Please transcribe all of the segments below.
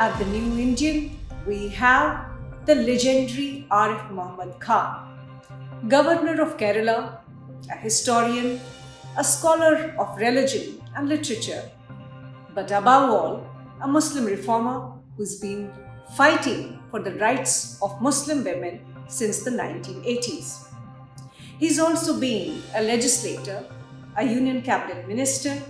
at the New Indian, we have the legendary Arif Mohammad Khan, Governor of Kerela, a historian, a scholar of religion and literature, but above all, a Muslim reformer who's been fighting for the rights of Muslim women since the 1980s. He's also been a legislator, a union cabinet minister,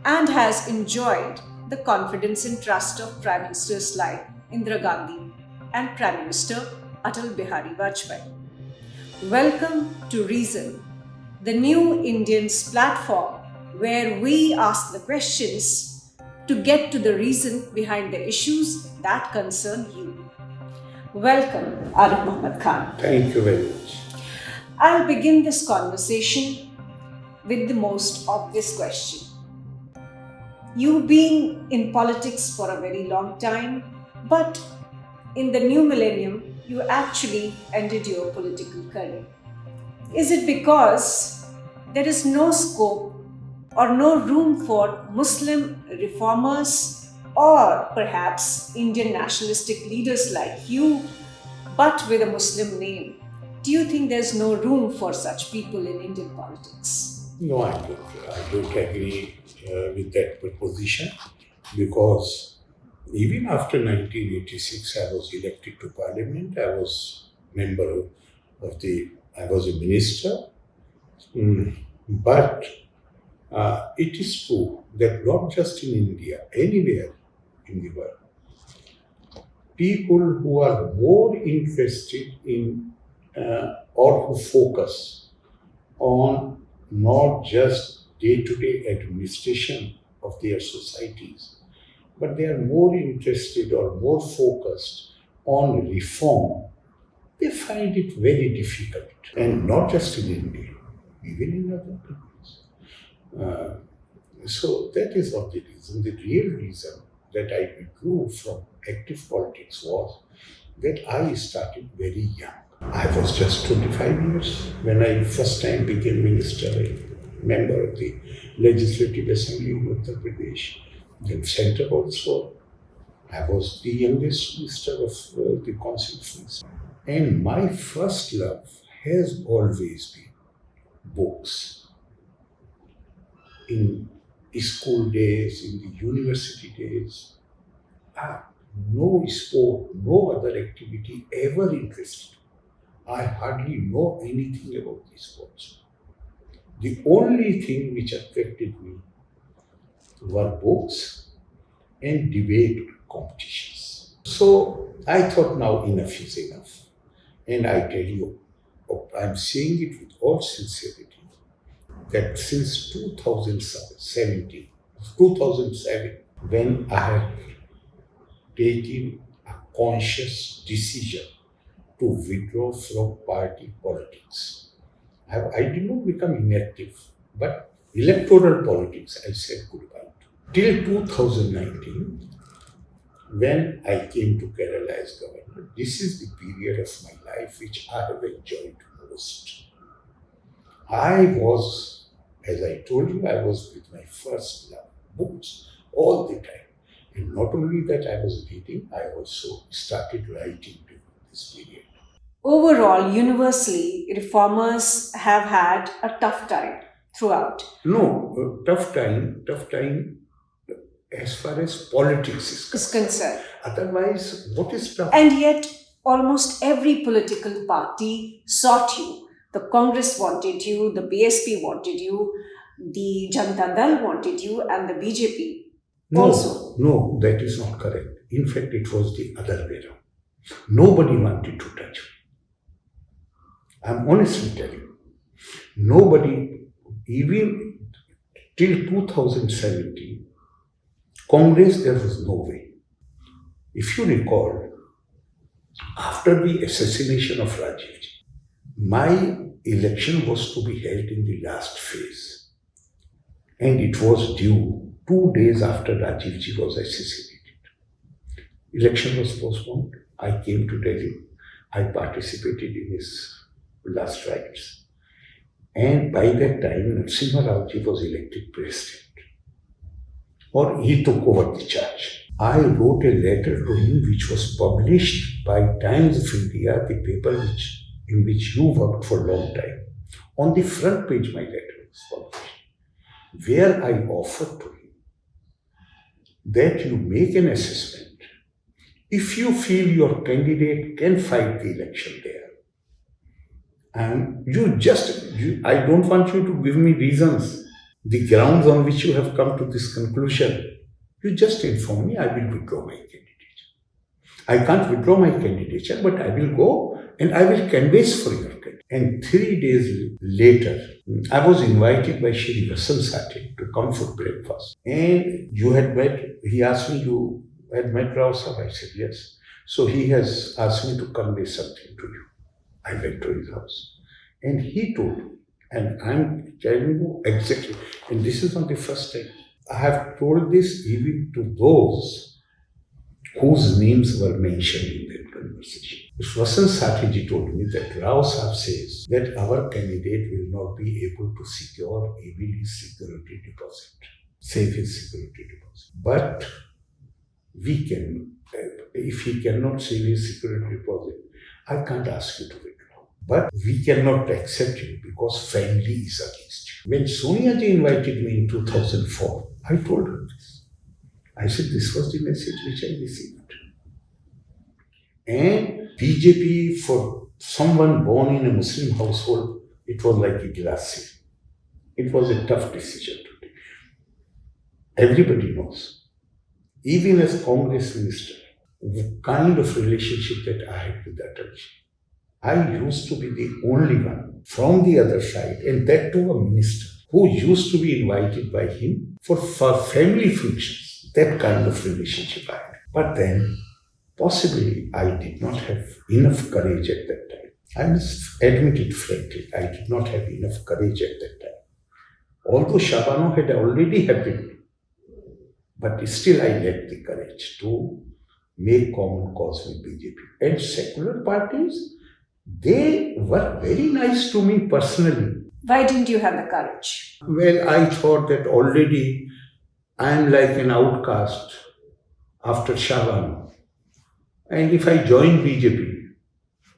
and has enjoyed the confidence and trust of Prime Ministers like Indira Gandhi and Prime Minister Atal Bihari Vajpayee. Welcome to Reason, the New Indians platform where we ask the questions to get to the reason behind the issues that concern you. Welcome, Arif Mohammad Khan. Thank you very much. I'll begin this conversation with the most obvious question. You've been in politics for a very long time, but in the new millennium, you actually ended your political career. Is it because there is no scope or no room for Muslim reformers or perhaps Indian nationalistic leaders like you, but with a Muslim name? Do you think there's no room for such people in Indian politics? No, I don't agree with that proposition, because even after 1986, I was elected to Parliament. I was I was a minister. But it is true that not just in India, anywhere in the world, people who are more interested in or who focus on not just day-to-day administration of their societies, but they are more interested or more focused on reform, they find it very difficult. And not just in India, even in other countries. So that is not the reason. The real reason that I withdrew from active politics was that I started very young. I was just 25 years when I first time became minister, a member of the Legislative Assembly of Uttar Pradesh. Then Centre also. I was the youngest minister of the Council of Ministers. And my first love has always been books. In school days, in the university days, no sport, no other activity ever interested me. I hardly know anything about these sports. The only thing which attracted me were books and debate competitions. So I thought now enough is enough. And I tell you, I'm saying it with all sincerity, that since 2007, when I have taken a conscious decision to withdraw from party politics, I did not become inactive, but electoral politics I said goodbye to. Till 2019, when I came to Kerala as governor, this is the period of my life which I have enjoyed most. I was, as I told you, I was with my first love, books, all the time. And not only that I was reading, I also started writing during this period. Overall, universally, reformers have had a tough time throughout. No, tough time as far as politics is concerned. Otherwise, what is tough? And yet, almost every political party sought you. The Congress wanted you, the BSP wanted you, the Janata Dal wanted you, and the BJP also. No, that is not correct. In fact, it was the other way around. Nobody wanted to touch me. I'm honestly telling you. Nobody, even till 2017, Congress, there was no way. If you recall, after the assassination of Rajiv Ji, my election was to be held in the last phase. And it was due 2 days after Rajiv Ji was assassinated. Election was postponed. I came to Delhi. I participated in his last rites. And by that time, Narasimha Rao Ji was elected president. Or he took over the charge. I wrote a letter to him which was published by Times of India, the paper in which you worked for a long time. On the front page, my letter was published, where I offered to him that you make an assessment. If you feel your candidate can fight the election there, and I don't want you to give me reasons, the grounds on which you have come to this conclusion. You just inform me, I will withdraw my candidature. I can't withdraw my candidature, but I will go and I will canvass for your candidate. And 3 days later, I was invited by Shri Vasan Sati to come for breakfast. And he asked me, you had met Rao Sahib? I said, yes. So he has asked me to convey something to you. I went to his house. And he told me, and I'm telling you exactly, and this is not the first time. I have told this even to those whose names were mentioned in that conversation. Vasan Satiji told me that Rao Sahib says that our candidate will not be able to secure even his security deposit, save his security deposit. But we can, if he cannot save his security deposit, I can't ask you to withdraw. But we cannot accept him because family is against you. When Sonia ji invited me in 2004, I told her this. I said this was the message which I received. And BJP, for someone born in a Muslim household, it was like a glass. It was a tough decision to take. Everybody knows. Even as Congress minister, the kind of relationship that I had with Atalji. I used to be the only one from the other side, and that to a minister who used to be invited by him for family functions. That kind of relationship I had. But then, possibly, I did not have enough courage at that time. I must admit it frankly, I did not have enough courage at that time. Although Shabano had already happened, but still I lacked the courage to make common cause with BJP. And secular parties, they were very nice to me personally. Why didn't you have the courage? Well, I thought that already I am like an outcast after Shabano. And if I join BJP,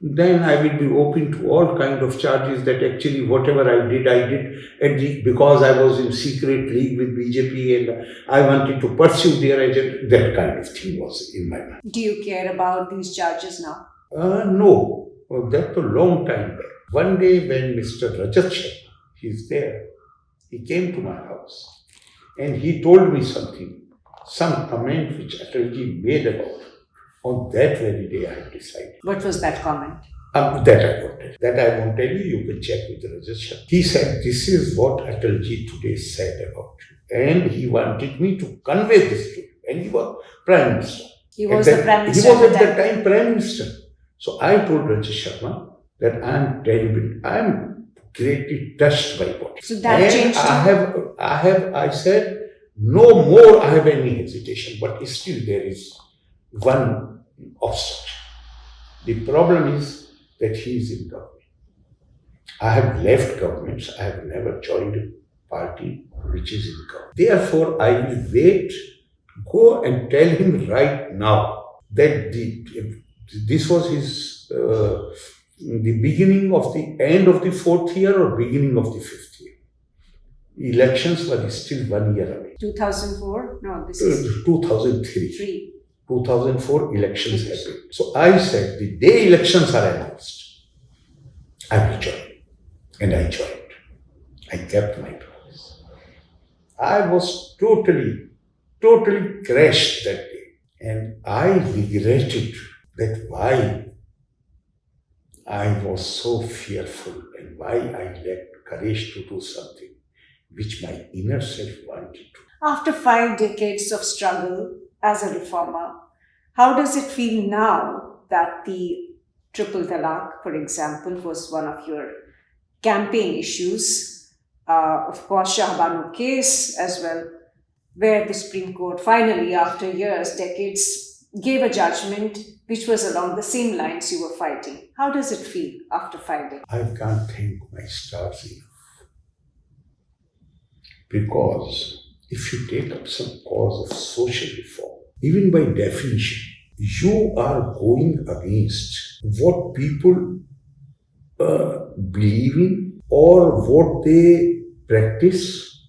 then I will be open to all kind of charges that actually whatever I did because I was in secret league with BJP and I wanted to pursue their agenda. That kind of thing was in my mind. Do you care about these charges now? No. That's a long time back. One day when Mr. Rajat Sharma, he's there, he came to my house and he told me some comment which Atalji made about him. On that very day I decided. What was that comment? That I won't tell you, you can check with Rajat Sharma. He said, this is what Atalji today said about you. And he wanted me to convey this to you. And he was Prime Minister. He was the Prime Minister. He was at that time Prime Minister. So I told Rajat Sharma that I am greatly touched by what. So that changed. I said, no more I have any hesitation, but still there is one obstacle. The problem is that he is in government. I have left governments, I have never joined a party which is in government. Therefore, I will go and tell him right now that this was the beginning of the end of the 4th year or beginning of the 5th year. Elections were still 1 year away. 2004? No, this is 2003. 2004 elections happened. So I said, the day elections are announced, I will join. And I joined. I kept my promise. I was totally crashed that day. And I regretted that why I was so fearful and why I lacked courage to do something which my inner self wanted to. After 5 decades of struggle as a reformer, how does it feel now that the triple talaq, for example, was one of your campaign issues? Of course, Shahbanu case as well, where the Supreme Court finally, after years, decades, gave a judgment which was along the same lines you were fighting. How does it feel after 5 days? I can't thank my stars enough. Because if you take up some cause of social reform, even by definition, you are going against what people believe in or what they practice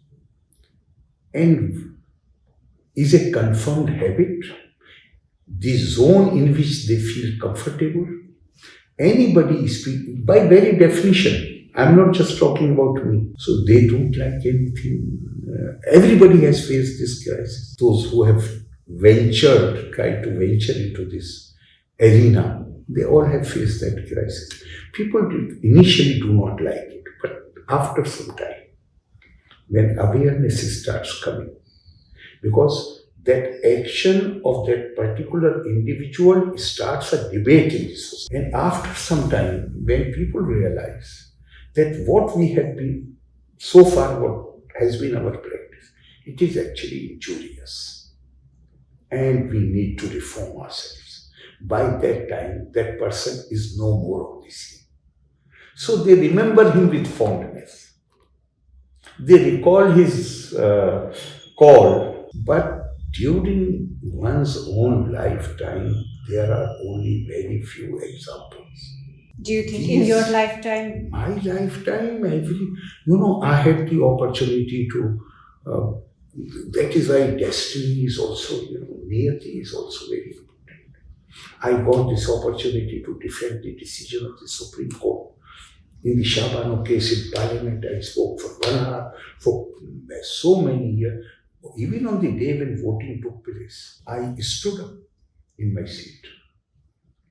and is a confirmed habit, the zone in which they feel comfortable. Anybody is speaking, by very definition, I'm not just talking about me. So they don't like anything. Everybody has faced this crisis. Those who have tried to venture into this arena, they all have faced that crisis. People initially do not like it, but after some time, when awareness starts coming, because that action of that particular individual starts a debate in this society. And after some time, when people realize that what we have been so far, what has been our practice, it is actually injurious. And we need to reform ourselves. By that time, that person is no more on the scene. So they remember him with fondness. They recall his call, but during one's own lifetime, there are only very few examples. Do you think in your lifetime? My lifetime, I had the opportunity to, that is why destiny is also, niyati is also very important. I got this opportunity to defend the decision of the Supreme Court. In the Shabano case in Parliament, I spoke for 1 hour, for so many years. Even on the day when voting took place, I stood up in my seat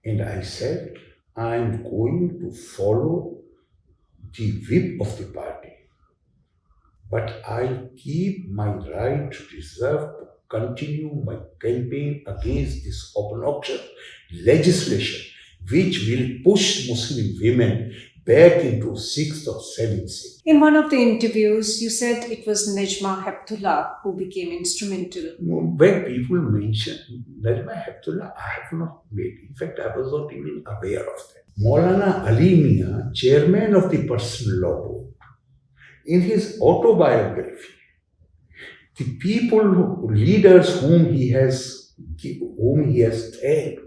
and I said, I am going to follow the whip of the party, but I keep my right reserved to continue my campaign against this obnoxious legislation which will push Muslim women back into 6th or 7th seat. In one of the interviews, you said it was Najma Heptullah who became instrumental. When people mention Najma Heptullah, I have not made. In fact, I was not even aware of that. Maulana Ali Mia, chairman of the Personal Law Board, in his autobiography, the leaders whom he has thanked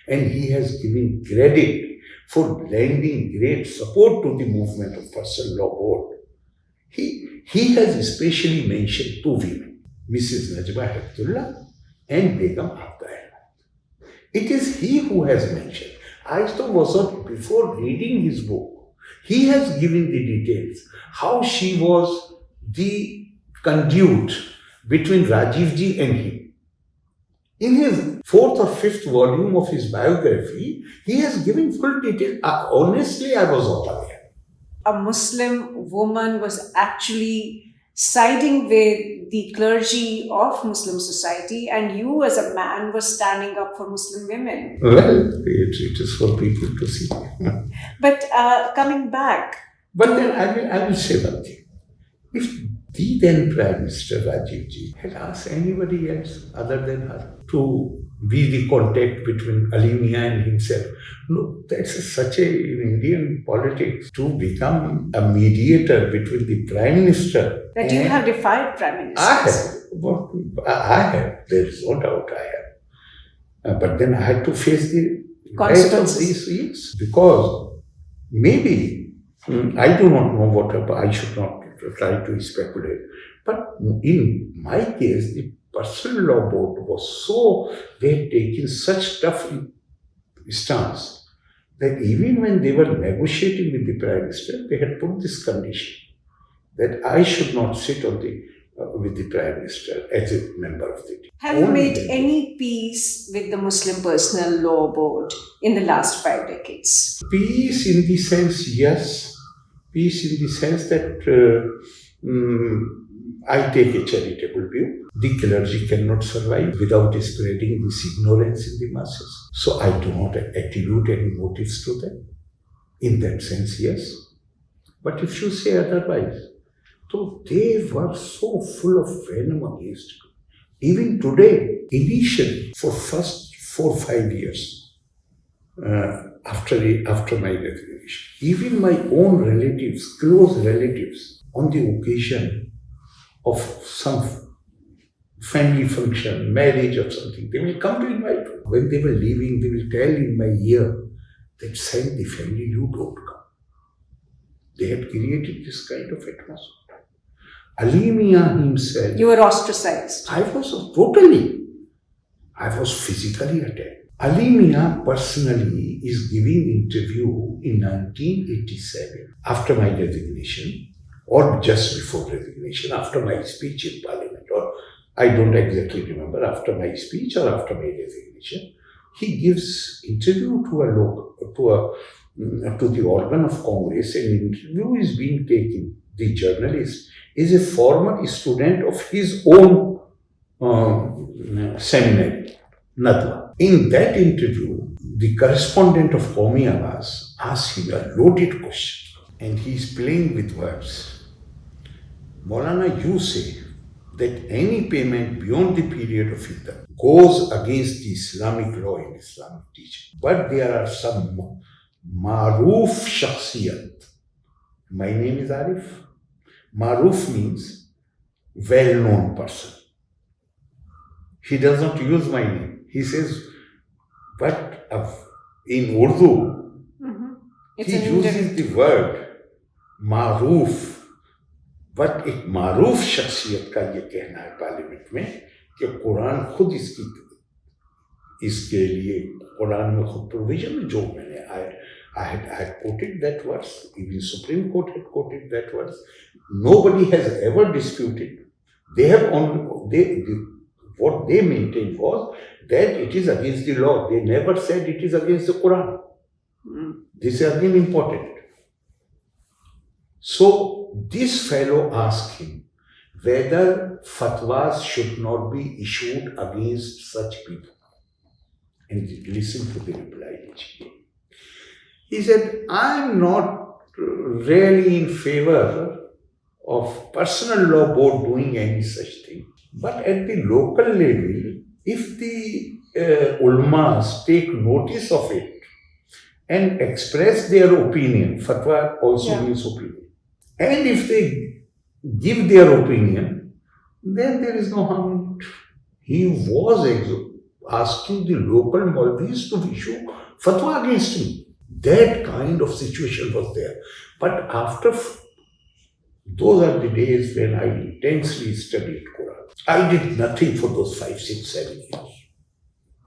and he has given credit for lending great support to the movement of Personal Law Board. He has especially mentioned two women, Mrs. Najma Heptullah and Begum Abda Ahmed. It is he who has mentioned. I was not, before reading his book, he has given the details, how she was the conduit between Rajiv ji and him. In his 4th or 5th volume of his biography, he has given full detail. Honestly, I was not aware. A Muslim woman was actually siding with the clergy of Muslim society, and you as a man were standing up for Muslim women. Well, it is for people to see. But coming back. But then I will say one thing. If the then Prime Minister Rajiv ji had asked anybody else other than her to be the contact between Ali Mia and himself, no, that's such in Indian politics, to become a mediator between the Prime Minister. That you have defied Prime Ministers. I have. There is no doubt I have. But then I had to face the consequences of these things, because maybe, I do not know what, I should not try to speculate. But in my case, the Personal Law Board was they had taken such tough stance that even when they were negotiating with the Prime Minister, they had put this condition that I should not sit with the Prime Minister as a member of the team. Have you made any peace with the Muslim Personal Law Board in the last 5 decades? Peace in the sense, yes. Peace in the sense that I take a charitable view. The clergy cannot survive without spreading this ignorance in the masses. So I do not attribute any motives to them. In that sense, yes. But if you say otherwise, so they were so full of venom against me. Even today, initially, for first 4 or 5 years, after my resignation, even my own relatives, close relatives, on the occasion of some family function, marriage or something, they will come to invite me. When they were leaving, they will tell in my ear that send the family, you don't come. They had created this kind of atmosphere. Ali Mian himself. You were ostracized. I was physically attacked. Ali Mian personally is giving interview in 1987 after my resignation or just before resignation, after my speech in Parliament, or I don't exactly remember, after my speech or after my resignation. He gives interview to the organ of Congress. An interview is being taken. The journalist is a former student of his own seminary, Nadwa. In that interview, the correspondent of Qawmi Awaz asked him a loaded question, and he is playing with words. Maulana, you say that any payment beyond the period of iddah goes against the Islamic law and Islamic teaching. But there are some maroof shakhsiyat. My name is Arif. Maroof means well-known person. He does not use my name. He says, but in Urdu, he uses the word maroof. But एक मारूफ शख्सियत का ये कहना है parliament में कि कुरान खुद इसके लिए कुरान में खुद प्रोविजन जो मैंने I had quoted that verse, even Supreme Court had quoted that verse. Nobody has ever disputed. They have what they maintained was that it is against the law. They never said it is against the Quran. This is again important. So this fellow asked him whether fatwas should not be issued against such people. And listen to the reply which he gave. He said, I am not really in favor of personal law board doing any such thing. But at the local level, if the ulmas take notice of it and express their opinion, fatwa also means opinion. And if they give their opinion, then there is no harm in it. He was asking the local Malvis to issue fatwa against him. That kind of situation was there. But after, those are the days when I intensely studied Quran. I did nothing for those 5, 6, 7 years.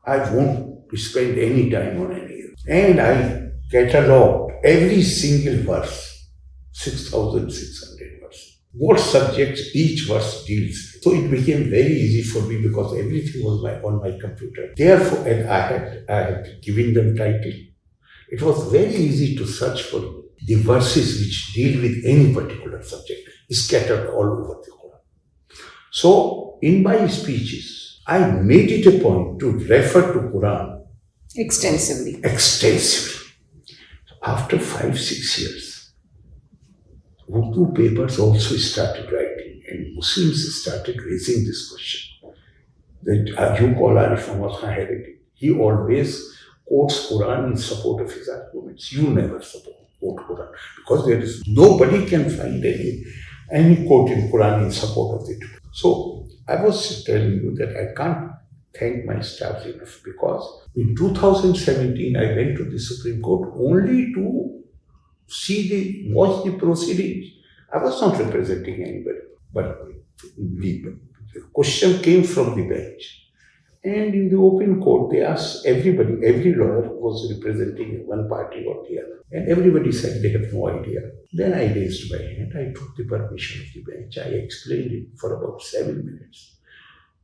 I won't spend any time on any of it. And I catalogued every single verse. 6,600 verses. What subjects each verse deals with. So it became very easy for me because everything was on my computer. Therefore, and I had given them title. It was very easy to search for the verses which deal with any particular subject, scattered all over the Quran. So, in my speeches, I made it a point to refer to Quran extensively. After 5, 6 years, Urdu papers also started writing, and Muslims started raising this question. That you call Arif Mohammad heretic. He always quotes Quran in support of his arguments. You never quote Quran because there is nobody can find any quote in Quran in support of it. So I was telling you that I can't thank my staff enough because in 2017 I went to the Supreme Court only to watch the proceedings. I was not representing anybody, but the question came from the bench. And in the open court, they asked everybody, every lawyer was representing one party or the other. And everybody said they have no idea. Then I raised my hand, I took the permission of the bench, I explained it for about 7 minutes.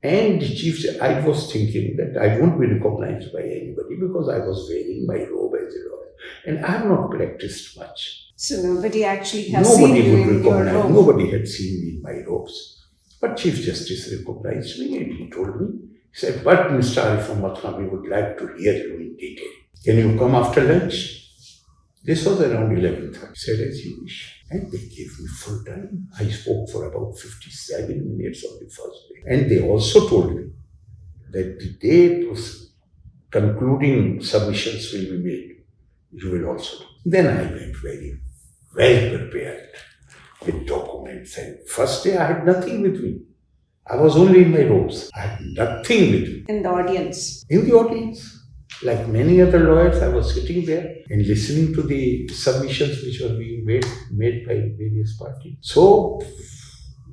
And the chief said, I was thinking that I won't be recognized by anybody because I was wearing my robe as a lawyer. And I have not practiced much. So nobody actually has seen you in your robe. Nobody had seen me in my robes. But Chief Justice recognized me and he told me, he said, but Mr. Arif Mohammad, we would like to hear you in detail. Can you come after lunch? This was around 11:30. I said, as you wish. And they gave me full time. I spoke for about 57 minutes on the first day. And they also told me that the day concluding submissions will be made, you will also do. Then I went very well prepared with documents. And first day I had nothing with me. I was only in my robes. I had nothing with me. In the audience. In the audience. Like many other lawyers, I was sitting there and listening to the submissions which were being made by various parties. So,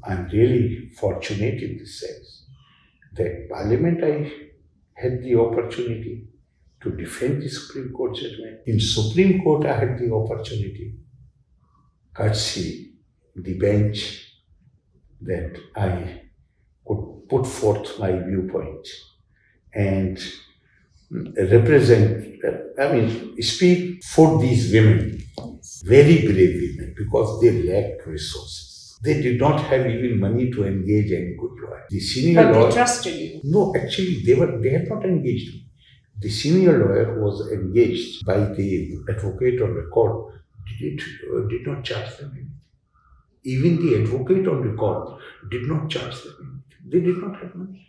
I'm really fortunate in this sense that Parliament I had the opportunity to defend the Supreme Court judgment. In Supreme Court, I had the opportunity, courtesy the bench, that I could put forth my viewpoint and speak for these women, very brave women, because they lacked resources. They did not have even money to engage any good lawyer. The senior But lawyer, they trusted you. no, actually, they had not engaged me. The senior lawyer who was engaged by the advocate on record did not charge them anything. Even the advocate on record did not charge them anything. They did not have money.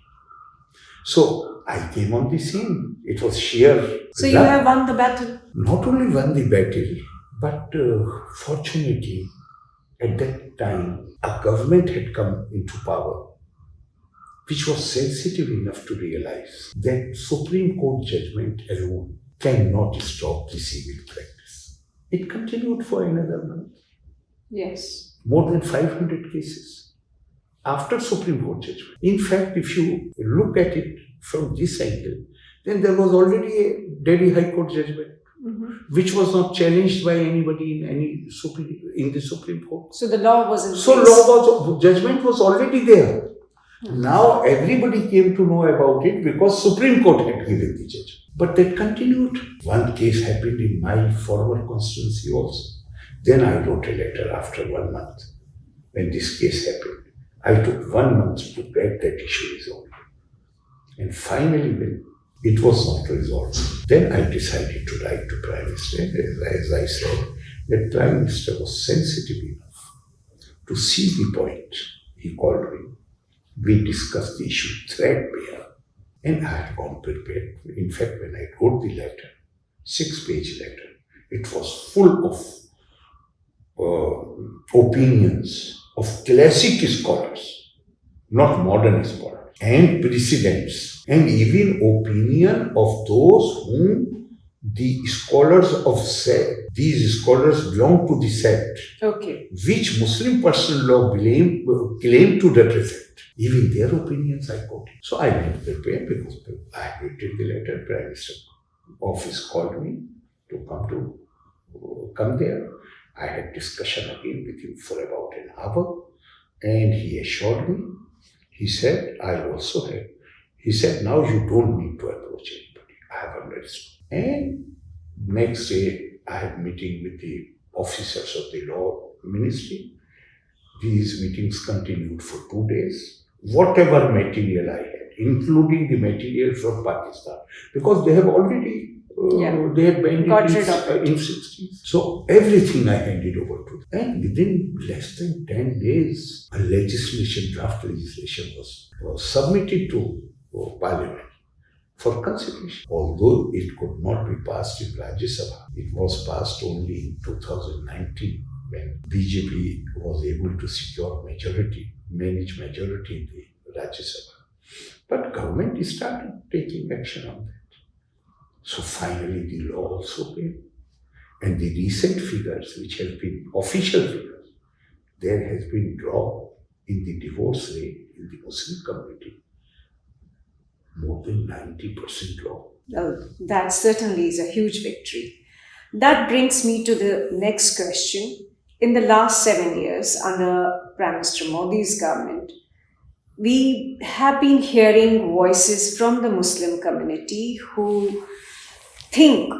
So I came on the scene. It was sheer. So you have won the battle. Not only won the battle, but fortunately, at that time, a government had come into power which was sensitive enough to realize that Supreme Court judgment alone cannot stop the civil practice. It continued for another month. Yes. More than 500 cases after Supreme Court judgment. In fact, if you look at it from this angle, then there was already a Delhi High Court judgment, which was not challenged by anybody in the Supreme Court. So the law was in So judgment was already there. Now everybody came to know about it because Supreme Court had given the judgment. But that continued. One case happened in my former constituency also. Then I wrote a letter after 1 month when this case happened. I took 1 month to get that issue resolved. And finally, when it was not resolved, then I decided to write to Prime Minister. As I said, that Prime Minister was sensitive enough to see the point. He called me. We discussed the issue threadbare. And I had gone prepared. In fact, when I wrote the letter, 6-page letter, it was full of opinions of classic scholars, not modern scholars, and precedents, and even opinion of those whom the scholars of sect, these scholars belong to the sect, which Muslim personal law claim to represent. Even their opinions I quoted. So I went prepared because I had written the letter. Prime Minister office called me to come there. I had discussion again with him for about an hour, and he assured me. He said, I also have. He said, now you don't need to approach anybody. I have understood. And next day, I had meeting with the officers of the law ministry. These meetings continued for 2 days. Whatever material I had, including the material from Pakistan, because they have already they had banned it in 60s. So everything I handed over to them. And within less than 10 days, a draft legislation was submitted to Parliament for consideration. Although it could not be passed in Rajya Sabha, it was passed only in 2019 when BJP was able to secure manage majority in the Rajya Sabha. But government started taking action on that. So finally the law also came. And the recent figures, which have been official figures, there has been drop in the divorce rate in the Muslim community. More than 90% drop. Well, that certainly is a huge victory. That brings me to the next question. In the last 7 years, under Prime Minister Modi's government, we have been hearing voices from the Muslim community who think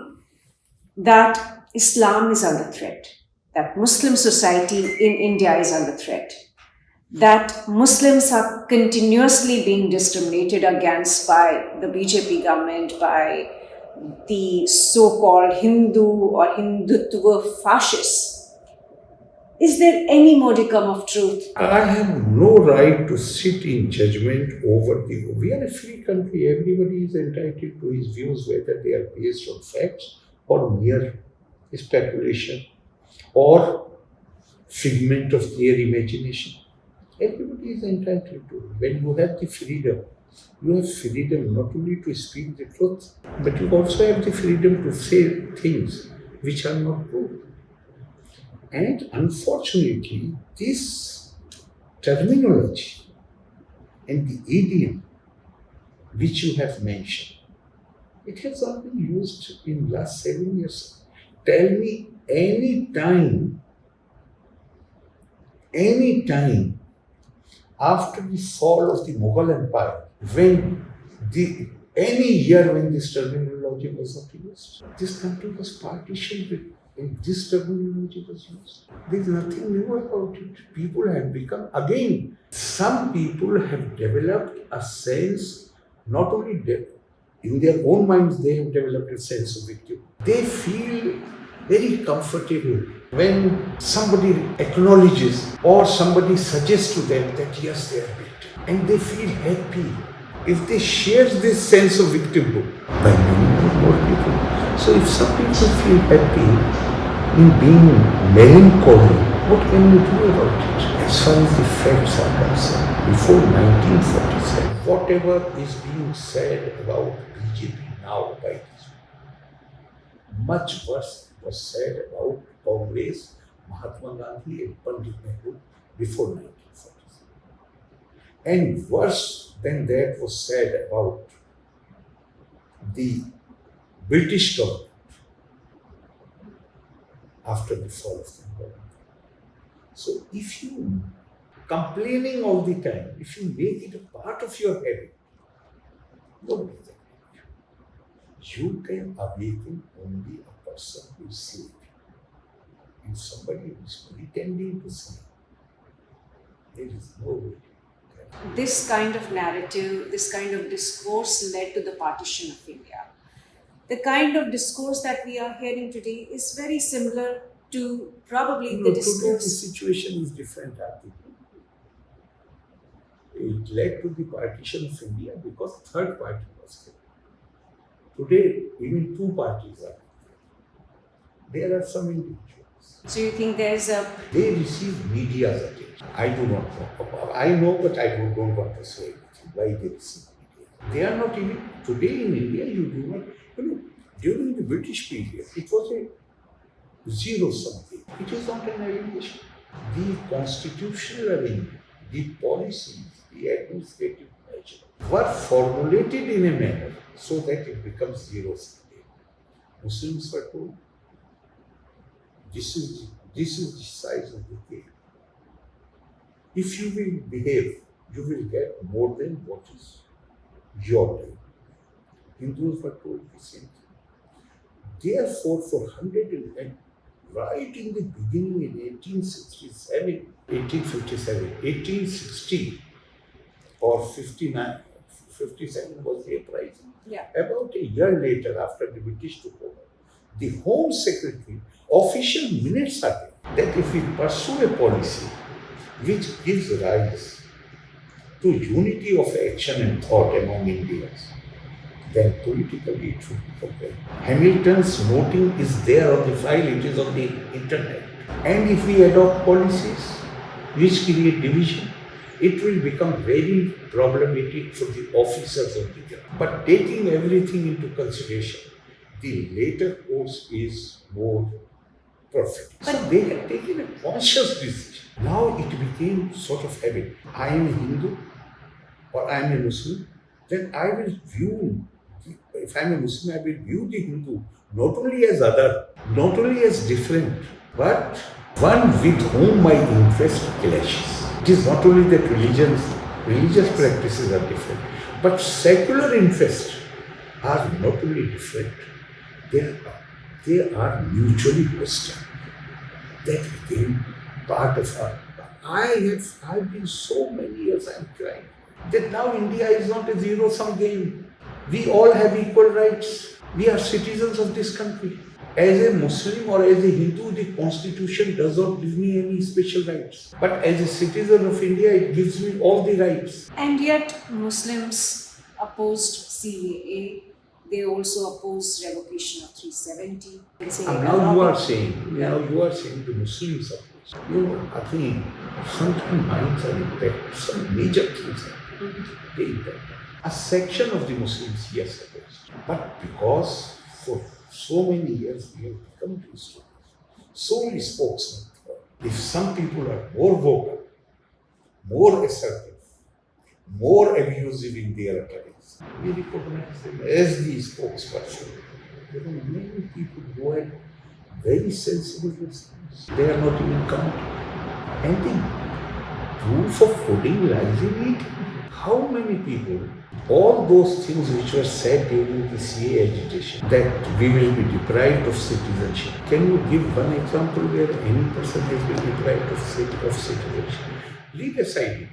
that Islam is under threat, that Muslim society in India is under threat, that Muslims are continuously being discriminated against by the BJP government, by the so-called Hindu or Hindutva fascists. Is there any modicum of truth? I have no right to sit in judgment over the... We are a free country. Everybody is entitled to his views, whether they are based on facts or mere speculation or figment of their imagination. Everybody is entitled to it. When you have the freedom, you have freedom not only to speak the truth, but you also have the freedom to say things which are not true. And unfortunately, this terminology and the idiom which you have mentioned, it has not been used in last 7 years. Tell me any time after the fall of the Mughal Empire, when any year when this terminology was not used, this country was partitioned and this terminology was used. There is nothing new about it. People have become, again, some people have developed a sense, not only in their own minds, they have developed a sense of victim. They feel very comfortable when somebody acknowledges or somebody suggests to them that yes, they are victim. And they feel happy if they share this sense of victimhood by many more people. So if some people feel happy in being melancholy, what can you do about it? As far as the facts are concerned, before 1947, whatever is being said about BJP now by these people, much worse was said about Congress, Mahatma Gandhi and Pandit Nehru before 1947. And worse than that was said about the British government after the fall of the government. So if you complaining all the time, if you make it a part of your habit, nobody can. You can awaken only a person who is sleeping. And somebody who is pretending to sleep, there is no way. This kind of narrative, this kind of discourse led to the partition of India. The kind of discourse that we are hearing today is very similar to probably the Today discourse. the situation is different, Aarti. It led to the partition of India because third party was there. Today, even two parties are there. There are some individuals. So you think there's a... They receive media's attention. I do not know. I know, but I don't want to say anything. Why they receive media? They are not even, today in India, you do not, during the British period, it was a zero-sum game. It is not an allegation. The constitutional arrangement, the policies, the administrative measures were formulated in a manner so that it becomes zero-sum game. Muslims were told, this is the size of the game. If you will behave, you will get more than what is your time. Hindus were told the same thing. Therefore, for 110, right in the beginning in 1860 or 57 was the uprising. Yeah. About a year later, after the British took over, the Home Secretary, official minutes are there, that if we pursue a policy which gives rise to unity of action and thought among Indians, then politically it should be compared. Hamilton's noting is there on the file, it is on the internet. And if we adopt policies which create division, it will become very problematic for the officers of the job. But taking everything into consideration, the later course is more perfect. So they had taken a conscious decision. Now it became sort of habit. I am a Hindu or I am a Muslim, then I will view, if I am a Muslim, I will view the Hindu not only as other, not only as different, but one with whom my interest clashes. It is not only that religious practices are different, but secular interests are not only different, they are mutually hostile. That became part of our. I've been so many years I'm trying that now India is not a zero-sum game. We all have equal rights. We are citizens of this country. As a Muslim or as a Hindu, the constitution does not give me any special rights. But as a citizen of India, it gives me all the rights. And yet Muslims opposed CAA. They also opposed revocation of 370. Now you are saying the Muslims oppose. You know, again, sometimes minds are impacted, some major things happen. They impact. A section of the Muslims, yes, opposed. But because for so many years we have become Christians, so many spokesmen. If some people are more vocal, more assertive, more abusive in their utterance, we recognize them as the spokesperson. There are many people who are very sensible response. They are not even counted. And the proof of pudding lies in it. How many people, all those things which were said during the CA agitation, that we will be deprived of citizenship. Can you give one example where any person has been deprived of citizenship? Leave aside India.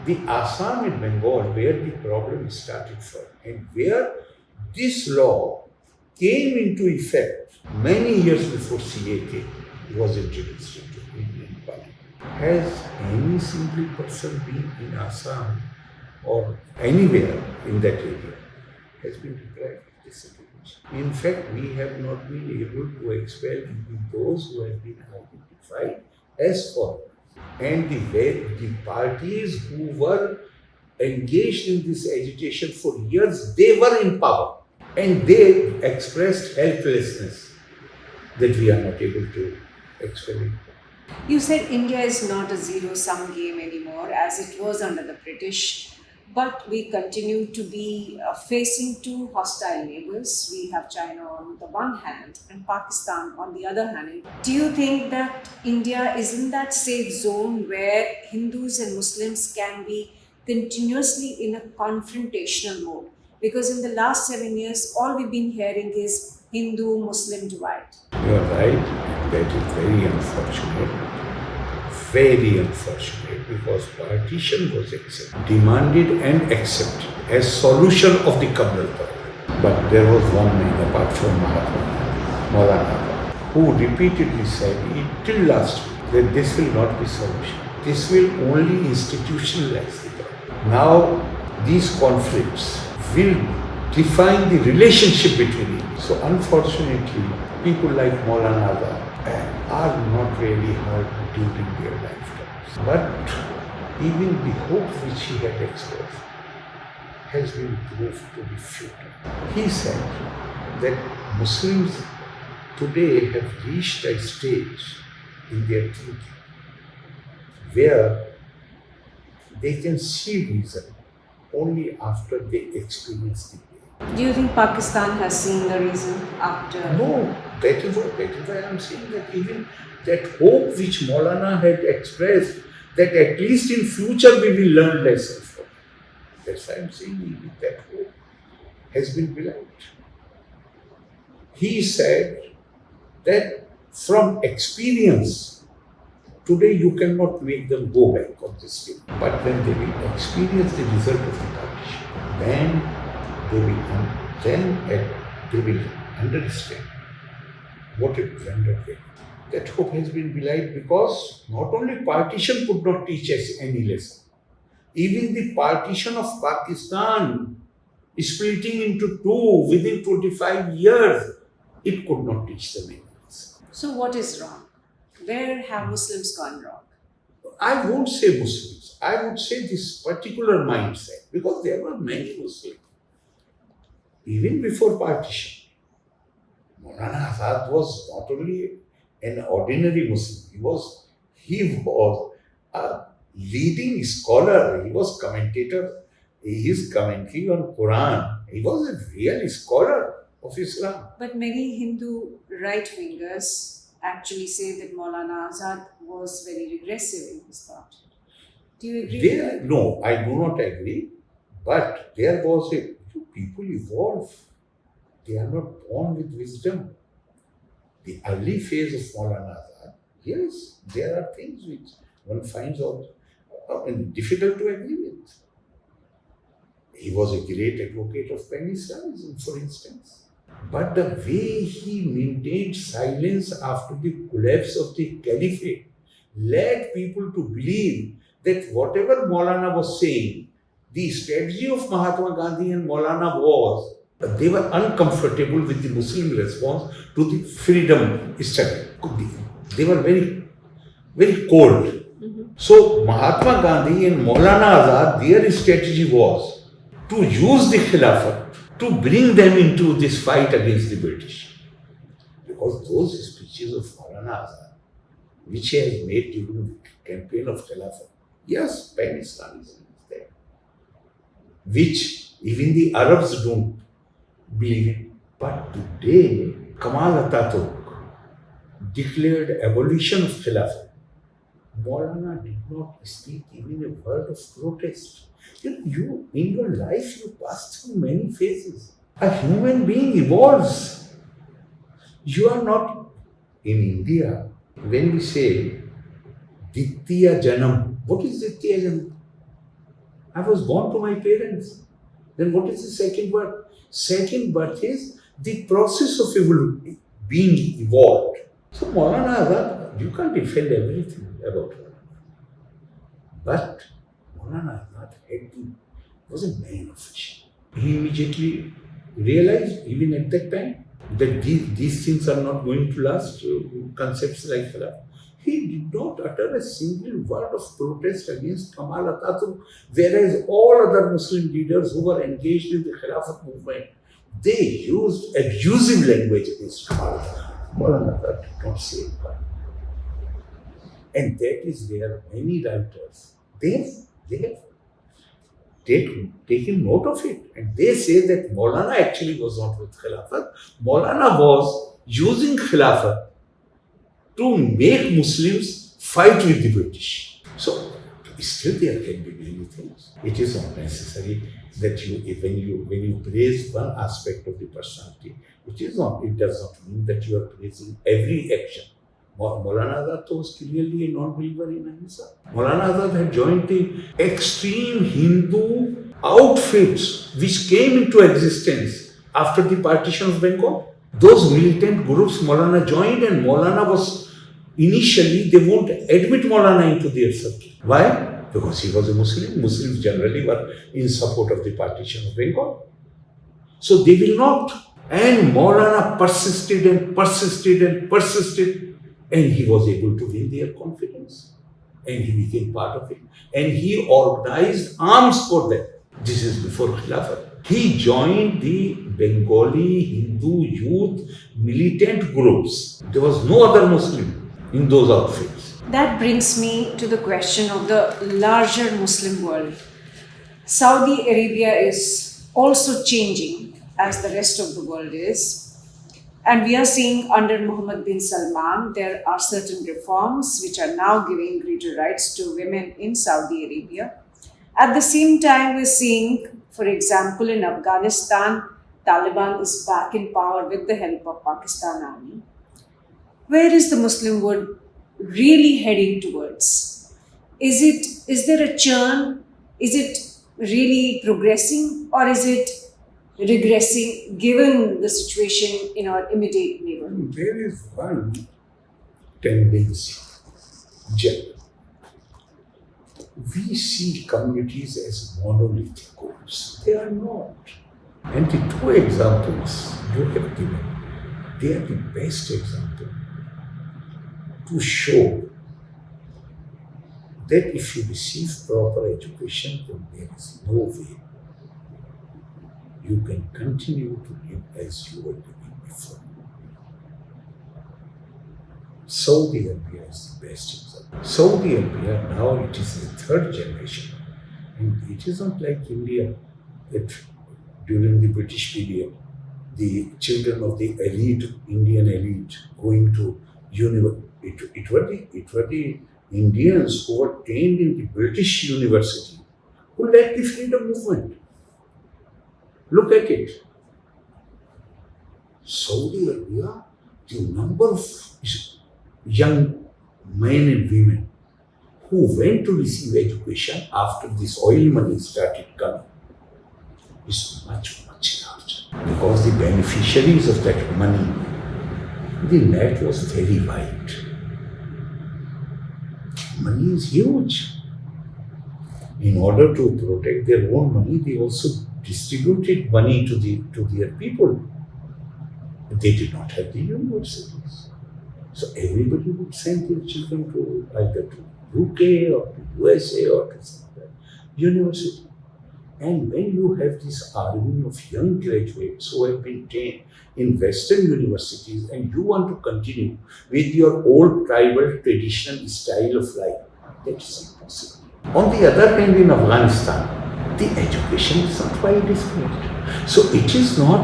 The Assam and Bengal, where the problem started from, and where this law came into effect many years before CA was introduced into Indian Parliament. Has any single person been in Assam or anywhere in that area has been deprived of this citizenship? In fact, we have not been able to expel even those who have been identified as foreigners. And the parties who were engaged in this agitation for years, they were in power. And they expressed helplessness that we are not able to expel it. You said India is not a zero-sum game anymore as it was under the British, but we continue to be facing two hostile neighbors. We have China on the one hand and Pakistan on the other hand. Do you think that India is in that safe zone where Hindus and Muslims can be continuously in a confrontational mode? Because in the last 7 years, all we've been hearing is Hindu-Muslim divide. You are right. That is very unfortunate. Very unfortunate, because partition was demanded and accepted as solution of the communal problem. But there was one man apart from Maulana, who repeatedly said till last week that this will not be solution. This will only institutionalize the problem. Now these conflicts will define the relationship between it. So unfortunately, people like Maulana are not really heard during their lifetimes. But even the hope which he had expressed has been proved to be futile. He said that Muslims today have reached a stage in their thinking where they can see reason only after they experience the pain. Do you think Pakistan has seen the reason after? No, that is why I am saying that even that hope which Maulana had expressed, that at least in future we will learn lessons from it. That's why I am saying even that hope has been belied. He said that from experience, today you cannot make them go back on this thing. But when they will experience the result of the partition, then they will understand what a blunder they. That hope has been belied because not only partition could not teach us any lesson, even the partition of Pakistan splitting into two within 25 years, it could not teach them any lesson. So what is wrong? Where have Muslims gone wrong? I won't say Muslims. I would say this particular mindset, because there were many Muslims even before partition. Maulana Azad was not only an ordinary Muslim, he was a leading scholar, he was commentator, his commentary on Quran, he was a real scholar of Islam. But many Hindu right-wingers actually say that Maulana Azad was very regressive in his thought. Do you agree with that? No, I do not agree, but there was people evolve. They are not born with wisdom. The early phase of Maulana Azad, yes, there are things which one finds out difficult to agree with. He was a great advocate of pan-Islamism, for instance. But the way he maintained silence after the collapse of the caliphate led people to believe that whatever Maulana was saying, the strategy of Mahatma Gandhi and Maulana was, they were uncomfortable with the Muslim response to the freedom struggle. They were very very cold. So Mahatma Gandhi and Maulana Azad, their strategy was to use the Khilafat to bring them into this fight against the British. Because those speeches of Maulana Azad, which he has made during the campaign of Khilafat, yes, Pan-Islamism is there, which even the Arabs don't believe in. But today, Kamal Ataturk declared abolition of Khilafat. Maulana did not speak even a word of protest. You in your life, you pass through many phases. A human being evolves. You are not in India. When we say Ditya Janam, what is Ditya Janam? I was born to my parents. Then what is the second birth? Second birth is the process of being evolved. So Maulana Azad, you can't defend everything about Maulana. But Maulana Azad was a man of vision. He immediately realized, even at that time, that these things are not going to last. Concepts like Khilafat. He did not utter a single word of protest against Kamal Ataturk, whereas all other Muslim leaders who were engaged in the Khilafat movement, they used abusive language against Kamal Ataturk. Maulana Azad did not say a word. And that is where many writers, they have taken note of it. And they say that Maulana actually was not with Khilafat. Maulana was using Khilafat to make Muslims fight with the British. So, still there can be many things. It is not necessary that when you praise one aspect of the personality, it does not mean that you are praising every action. Maulana Azad was clearly a non-believer in Ahimsa. Maulana Azad had joined the extreme Hindu outfits which came into existence after the partition of Bengal. Those militant groups Maulana joined, and Maulana was initially, they won't admit Maulana into their circle. Why? Because he was a Muslim. Muslims generally were in support of the partition of Bengal. So they will not. And Maulana persisted and persisted and persisted. And he was able to win their confidence. And he became part of it. And he organized arms for them. This is before Khilafat. He joined the Bengali Hindu youth militant groups. There was no other Muslim in those outfits. That brings me to the question of the larger Muslim world. Saudi Arabia is also changing as the rest of the world is. And we are seeing under Mohammed bin Salman, there are certain reforms which are now giving greater rights to women in Saudi Arabia. At the same time, we're seeing, for example, in Afghanistan, Taliban is back in power with the help of Pakistan Army. Where is the Muslim world really heading towards? Is there a churn? Is it really progressing, or is it regressing given the situation in our immediate neighborhood? There is one tendency, general. We see communities as monolithic groups. They are not. And the two examples you have given, they are the best example to show that if you receive proper education, then there is no way you can continue to live as you were living before. Saudi Arabia is the best example. Saudi Arabia, now it is the third generation. And it is not like India that during the British period, the children of the elite, Indian elite, going to university. It were the Indians who were trained in the British university who led the freedom movement. Look at it. Saudi Arabia, the number of young men and women who went to receive education after this oil money started coming is much, much larger. Because the beneficiaries of that money, the net was very wide. Money is huge. In order to protect their own money, they also distributed money to their people. They did not have the universities. So everybody would send their children to either to UK or to USA or to some other university. And when you have this army of young graduates who have been trained in Western universities and you want to continue with your old tribal traditional style of life, that is impossible. On the other hand, in Afghanistan, the education is not widespread. So it is not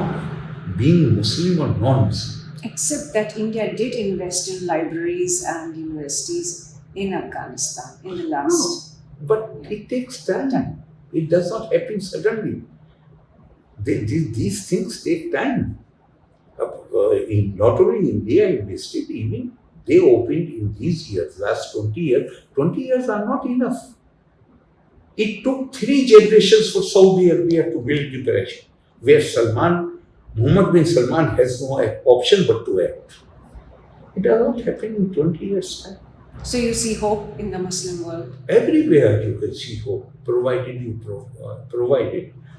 being Muslim or non-Muslim. Except that India did invest in libraries and universities in Afghanistan in the last. But it takes time. It does not happen suddenly. These things take time. Not only India invested, even they opened in these years, last 20 years. 20 years are not enough. It took 3 generations for Saudi Arabia to build the Karachi, where Mohammed bin Salman has no option but to act. It does not happen in 20 years' time. So you see hope in the Muslim world? Everywhere you can see hope, provided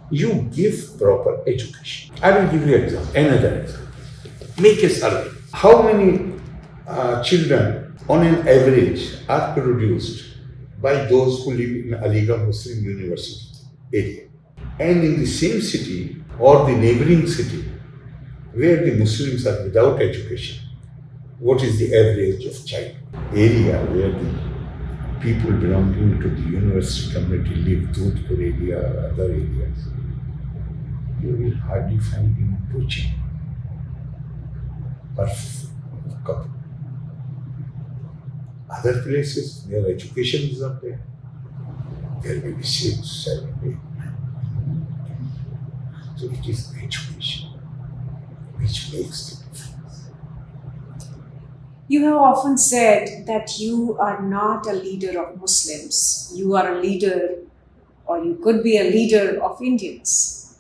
you give proper education. I will give you another example. Make a survey. How many children on an average are produced by those who live in Aligarh Muslim University area? And in the same city or the neighboring city where the Muslims are without education, what is the average of child? Area where the people belonging to the university community live, Dudhpur area or other areas, you will hardly find even 2 children per couple. Other places where education is not there, there may be 6, 7, 8, 9. So it is education which makes the difference. You have often said that you are not a leader of Muslims. You are a leader, or you could be a leader of Indians.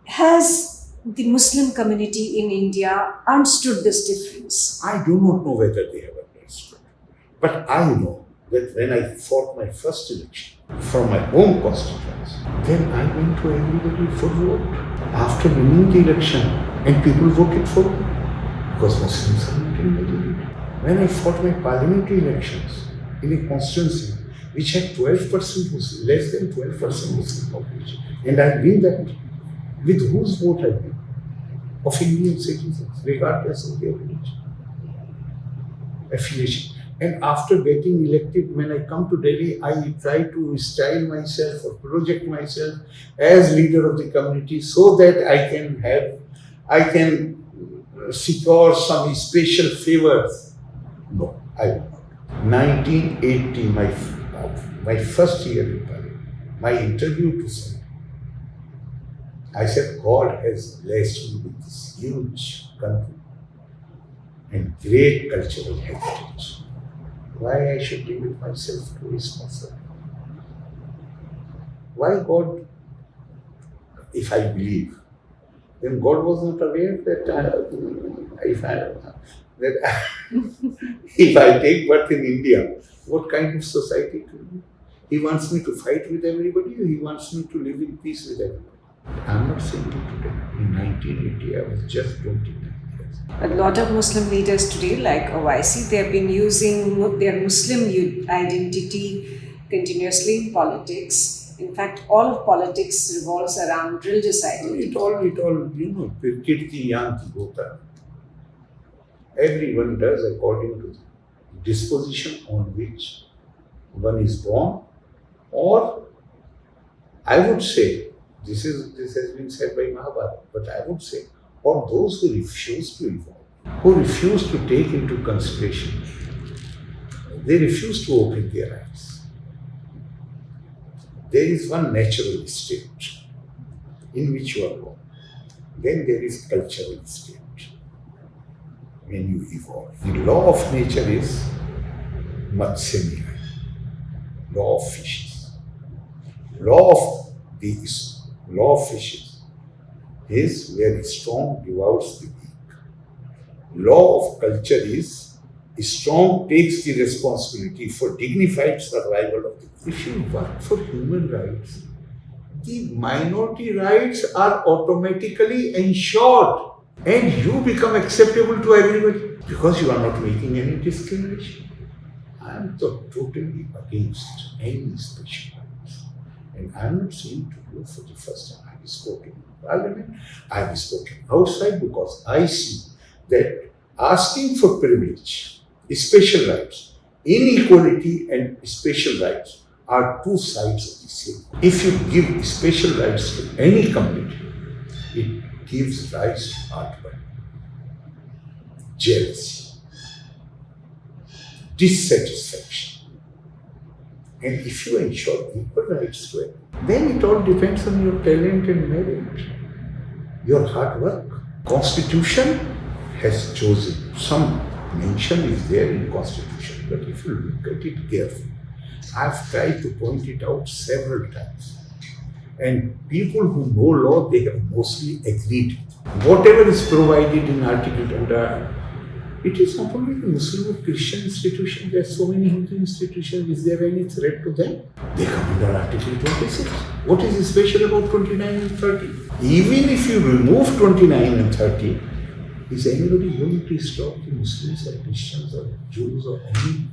Has the Muslim community in India understood this difference? I do not know whether they have understood. But I know that when I fought my first election from my home constituency, then I went to everybody for vote. After winning the election, and people voted for me, because Muslims are not in majority. When I fought my parliamentary elections in a constituency which had 12% Muslim, less than 12% Muslim population, and I win that, with whose vote I win? Of Indian citizens, regardless of their religion, affiliation. And after getting elected, when I come to Delhi, I try to style myself or project myself as leader of the community so that I can secure some special favors. No, I will not. 1980, my first year in Parliament, my interview to Senate, I said, God has blessed me with this huge country and great cultural heritage. Why I should limit myself to responsibility? Why God, if I believe, then God was not aware that if I take birth in India, what kind of society it will be? He wants me to fight with everybody, or He wants me to live in peace with everybody. I'm not saying it today. In 1980, I was just 29 years. A lot of Muslim leaders today, like Owaisi, they have been using their Muslim identity continuously in politics. In fact, all of politics revolves around religious identity. It all, Kirti Yanti Gota. Everyone does according to the disposition on which one is born, or I would say, this has been said by Mahabharata, but I would say, or those who refuse to evolve, who refuse to take into consideration, they refuse to open their eyes. There is one natural state in which you are born. Then there is cultural state when you evolve. The law of nature is Matsya, law of fishes. Law of fishes is where strong devours the weak. Law of culture is strong takes the responsibility for dignified survival of the weak. If you work for human rights, the minority rights are automatically ensured And you become acceptable to everybody because you are not making any discrimination. I am totally against any special rights. And I am not saying to you for the first time. I have spoken in Parliament, I have spoken outside because I see that asking for privilege, special rights, inequality and special rights are two sides of the same. If you give special rights to any community, it gives rise to heartburn, jealousy, dissatisfaction. And if you ensure equal rights to it, then it all depends on your talent and merit, your hard work. Constitution has chosen, some mention is there in Constitution, but if you look at it carefully, I've tried to point it out several times. And people who know law, they have mostly agreed. Whatever is provided in Article 20, it is not only the Muslim or Christian institution, there are so many Hindu institutions. Is there any threat to them? They come under Article 26. What is special about 29 and 30? Even if you remove 29 and 30, is anybody going to stop the Muslims or Christians or Jews or any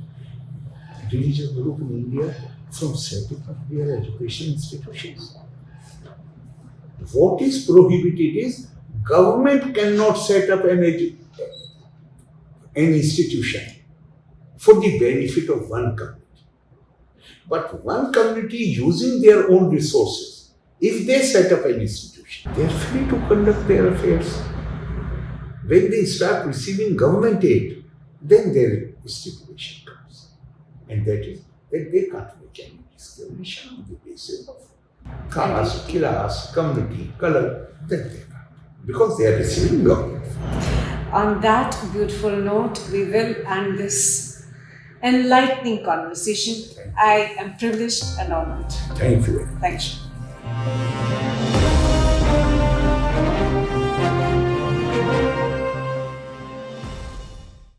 religious group in India from setting up their education institutions? What is prohibited is government cannot set up an institution for the benefit of one community. But one community using their own resources, if they set up an institution, they are free to conduct their affairs. When they start receiving government aid, then their stipulation comes. And that is that they can't make any discrimination on the basis of caste, class, community, color, that they can't. Because they are receiving government. On that beautiful note, we will end this enlightening conversation. I am privileged and honored. Thank you. Thank you.